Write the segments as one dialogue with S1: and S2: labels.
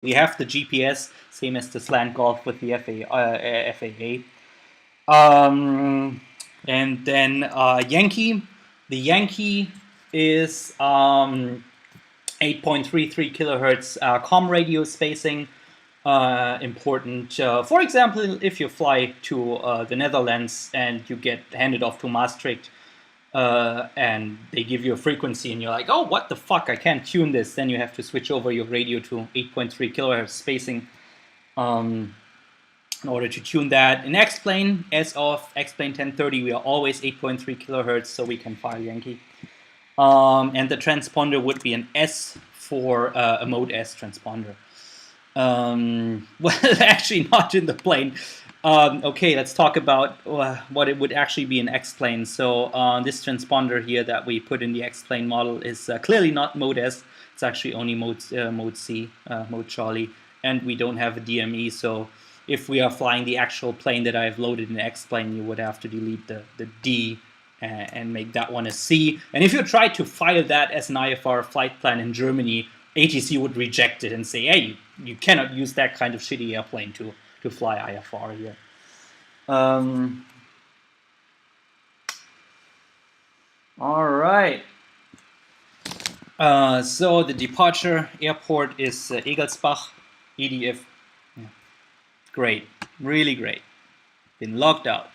S1: We have the GPS, same as the slant golf with the FAA. And then Yankee. The Yankee is 8.33 kilohertz comm radio spacing. Important. For example, if you fly to the Netherlands and you get handed off to Maastricht, and they give you a frequency and you're like, oh, what the fuck, I can't tune this, then you have to switch over your radio to 8.3 kilohertz spacing in order to tune that. In X-Plane, as of X-Plane 1030, we are always 8.3 kilohertz, so we can file Yankee. And the transponder would be an S for a Mode S transponder. Well, actually not in the plane. Okay, let's talk about what it would actually be in X-Plane. So this transponder here that we put in the X-Plane model is clearly not Mode S. It's actually only Mode C, Mode Charlie, and we don't have a DME. So if we are flying the actual plane that I've loaded in X-Plane, you would have to delete the D and make that one a C. And if you try to file that as an IFR flight plan in Germany, ATC would reject it and say, hey, you cannot use that kind of shitty airplane to fly IFR here. All right. So the departure airport is Egelsbach, EDF. Yeah. Great, really great. Been locked out.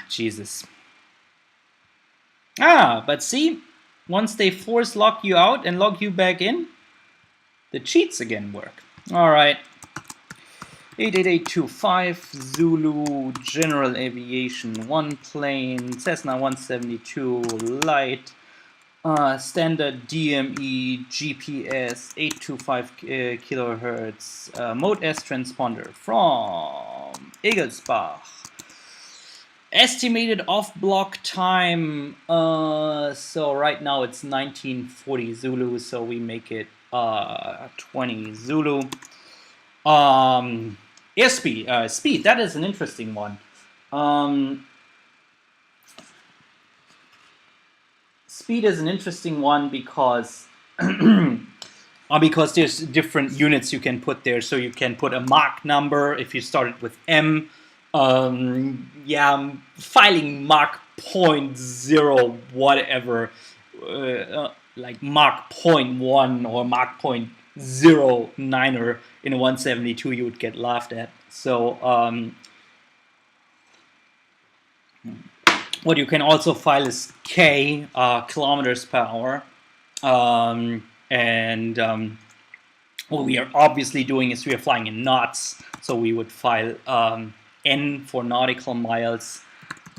S1: Jesus. But see, once they force lock you out and lock you back in, the cheats again work. All right. 88825 Zulu General Aviation 1 plane, Cessna 172 Light, standard DME GPS 825 kilohertz Mode S transponder from Egelsbach. Estimated off-block time, so right now it's 1940 Zulu, so we make it 20 Zulu. Airspeed, speed, that is an interesting one. Speed is an interesting one because because there's different units you can put there. So you can put a Mach number if you started with M. Yeah, filing Mach 0.0 whatever, like Mach 0.1 or Mach 0.09er in a 172, you would get laughed at. So what you can also file is K, kilometers per hour. What we are obviously doing is we are flying in knots. So we would file N for nautical miles,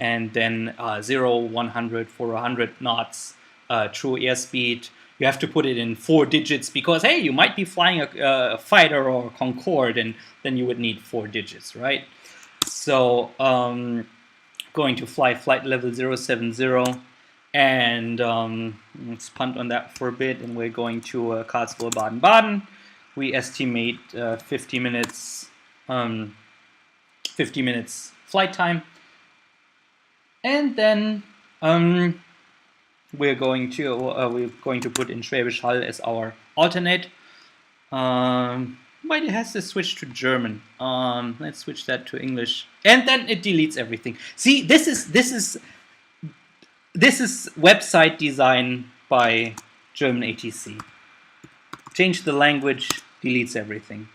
S1: and then 0, 100 for 100 knots, true airspeed. You have to put it in 4 digits because, hey, you might be flying a fighter or a Concorde, and then you would need 4 digits, right? So going to flight level 070, and let's punt on that for a bit, and we're going to Karlsruhe, Baden-Baden. We estimate 50 minutes flight time, and then we're going to put in Schwäbisch Hall as our alternate. But it has to switch to German. Let's switch that to English, and then it deletes everything. See, this is website design by German ATC. Change the language, deletes everything.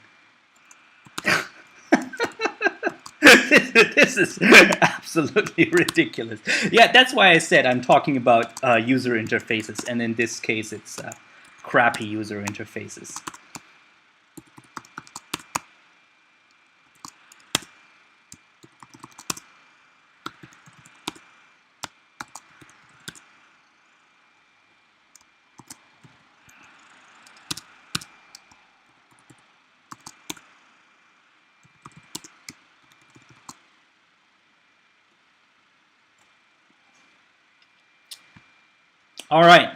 S1: This is absolutely ridiculous. Yeah, that's why I said I'm talking about user interfaces, and in this case, it's crappy user interfaces. All right,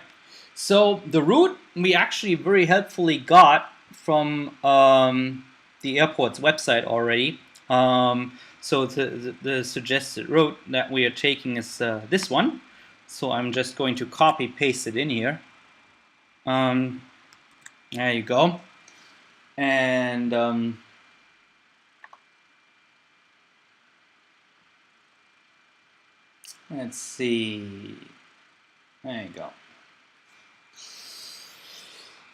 S1: so the route we actually very helpfully got from the airport's website already. So the suggested route that we are taking is this one. So I'm just going to copy paste it in here. There you go. And let's see. There you go.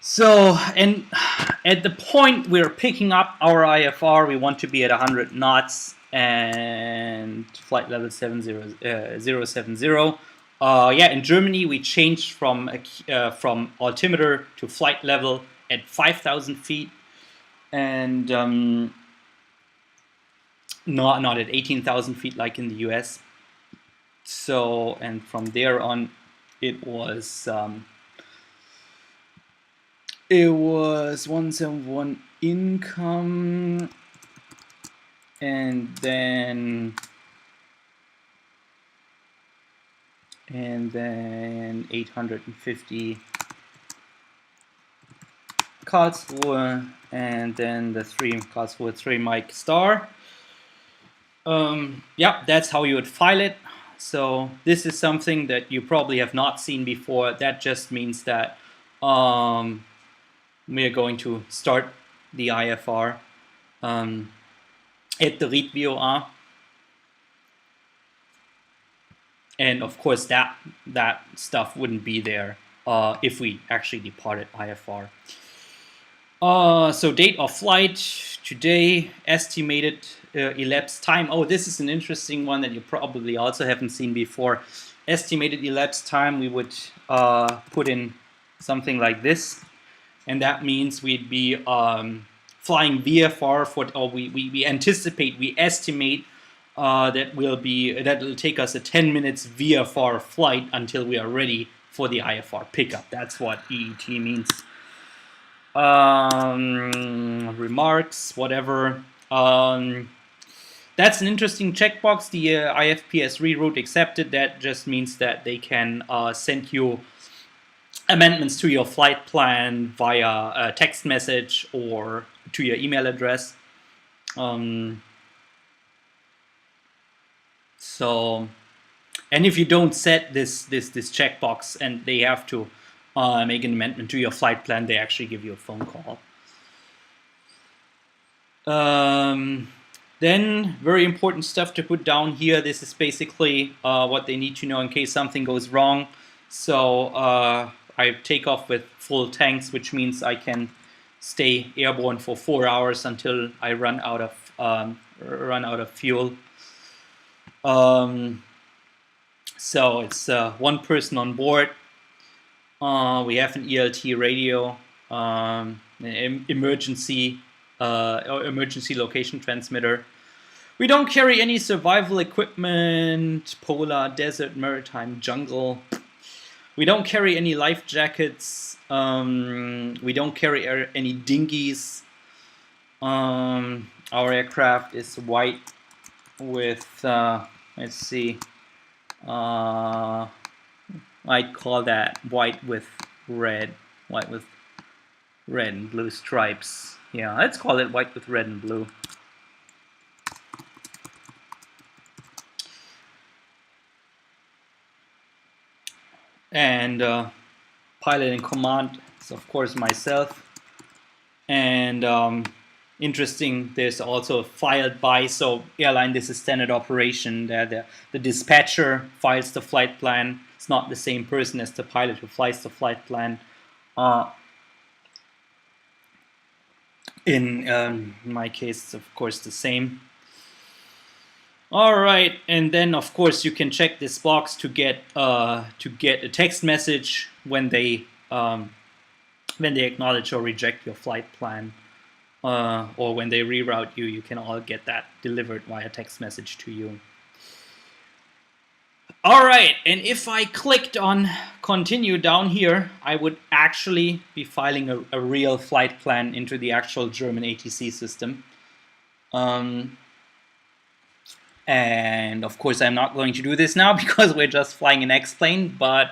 S1: So, and at the point we're picking up our IFR, we want to be at 100 knots and flight level 070. Yeah, in Germany we changed from altimeter to flight level at 5,000 feet, and not at 18,000 feet like in the US. So, and from there on, it was 171 income, and then 850 Karlsruhe, and then the Karlsruhe 3 Mike star. Yeah, that's how you would file it. So this is something that you probably have not seen before. That just means that we are going to start the IFR at the read VOR. And of course that stuff wouldn't be there if we actually departed IFR. So date of flight today, estimated elapsed time. Oh, this is an interesting one that you probably also haven't seen before. Estimated elapsed time, we would put in something like this, and that means we'd be flying VFR for, or we anticipate, we estimate that will take us a 10 minutes VFR flight until we are ready for the IFR pickup. That's what EET means. Remarks, whatever. That's an interesting checkbox. The IFPS reroute accepted. That just means that they can send you amendments to your flight plan via a text message or to your email address. So, and if you don't set this checkbox and they have to make an amendment to your flight plan, they actually give you a phone call. Then, very important stuff to put down here. This is basically what they need to know in case something goes wrong. So I take off with full tanks, which means I can stay airborne for 4 hours until I run out of fuel. So it's one person on board. We have an ELT radio, an emergency location transmitter. We don't carry any survival equipment, polar, desert, maritime, jungle. We don't carry any life jackets. We don't carry any dinghies. Our aircraft is white with, let's see, I'd call that white with red and blue stripes. Yeah, let's call it white with red and blue. And pilot in command is of course myself. And interesting, there's also filed by, so airline, this is standard operation. The dispatcher files the flight plan. It's not the same person as the pilot who flies the flight plan. In my case, it's of course the same. All right, and then of course you can check this box to get a text message when they acknowledge or reject your flight plan, or when they reroute you. You can all get that delivered via text message to you. All right, and if I clicked on continue down here, I would actually be filing a real flight plan into the actual German ATC system. And of course I'm not going to do this now because we're just flying an X-plane, but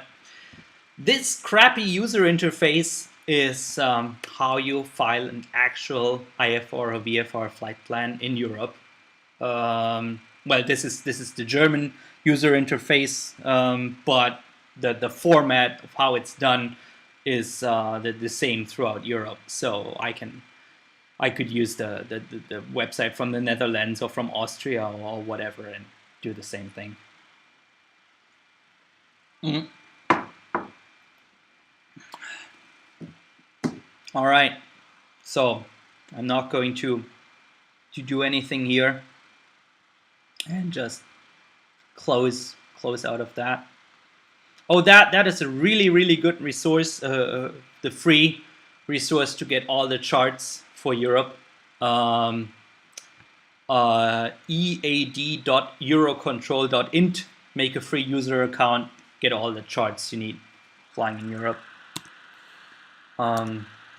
S1: this crappy user interface is how you file an actual IFR or VFR flight plan in Europe. Well, this is the German user interface, but the format of how it's done is the same throughout Europe. So I can I could use the website from the Netherlands or from Austria or whatever and do the same thing. Mm. All right, so I'm not going to do anything here and just close out of that. Oh, that is a really good resource, the free resource to get all the charts for Europe. EAD.eurocontrol.int. Make a free user account, get all the charts you need flying in Europe.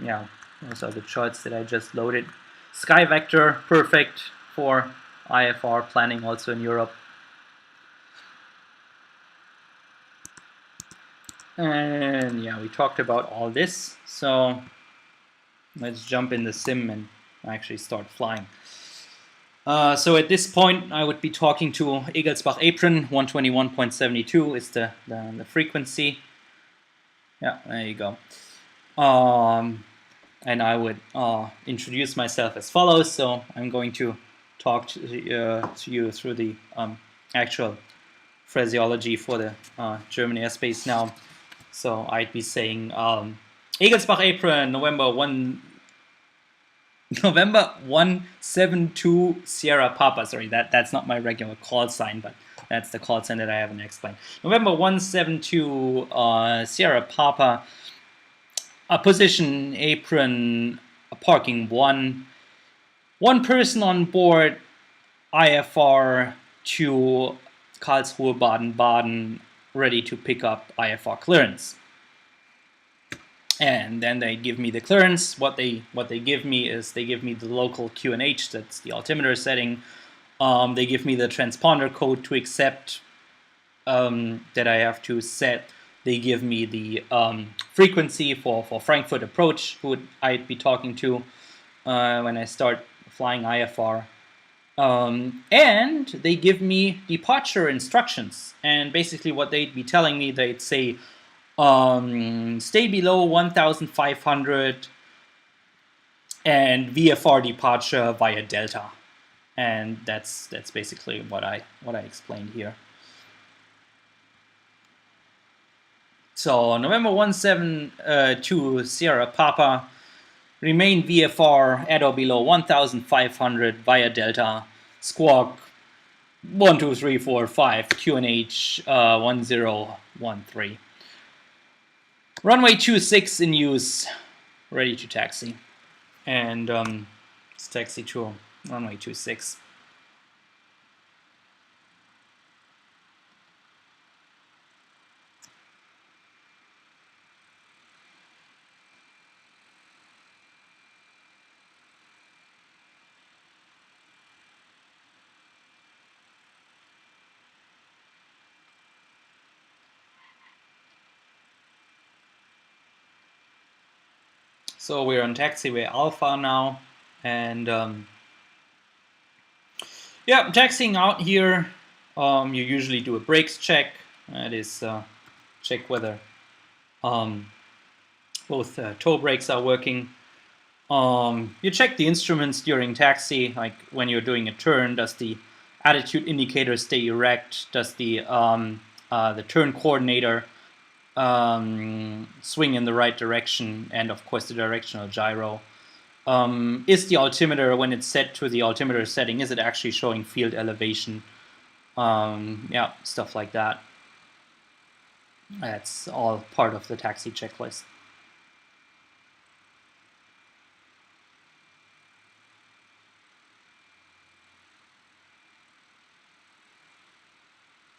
S1: Yeah, those are the charts that I just loaded. Sky Vector, perfect for IFR planning also in Europe. And yeah, we talked about all this. So let's jump in the sim and actually start flying. So at this point, I would be talking to Egelsbach Apron. 121.72 is the frequency. Yeah, there you go. And I would introduce myself as follows. So I'm going to talk to you through the actual phraseology for the German airspace now. So I'd be saying Egelsbach Apron, November 172 Sierra Papa. Sorry, that's not my regular call sign, but that's the call sign that I haven't explained. November 172 Sierra Papa. Position apron, parking 1. One person on board, IFR to Karlsruhe, Baden-Baden, ready to pick up IFR clearance. And then they give me the clearance. What they give me is they give me the local QNH, that's the altimeter setting. They give me the transponder code to accept that I have to set. They give me the frequency for Frankfurt approach, who I'd be talking to when I start flying IFR. And they give me departure instructions. And basically what they'd be telling me, they'd say, stay below 1,500 and VFR departure via Delta. And that's basically what I explained here. So November 172 Sierra Papa, remain VFR at or below 1,500 via Delta, squawk 12345 QNH 1013. Runway 26 in use, ready to taxi. And let's taxi to runway 26. So we're on taxiway Alpha now, and yeah, taxiing out here. You usually do a brakes check. That is check whether both toe brakes are working. You check the instruments during taxi, like when you're doing a turn. Does the attitude indicator stay erect? Does the turn coordinator swing in the right direction, and of course the directional gyro. Is the altimeter, when it's set to the altimeter setting, is it actually showing field elevation? Yeah, stuff like that. That's all part of the taxi checklist.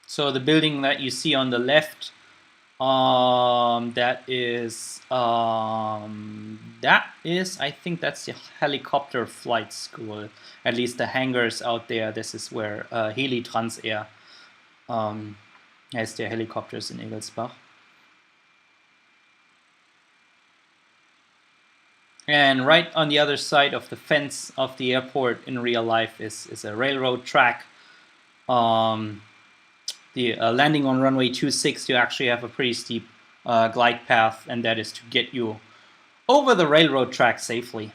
S1: So the building that you see on the left, that is, I think that's the helicopter flight school. At least the hangars out there. This is where Heli Transair has their helicopters in Egelsbach. And right on the other side of the fence of the airport in real life is a railroad track. The landing on runway 26, you actually have a pretty steep glide path, and that is to get you over the railroad track safely.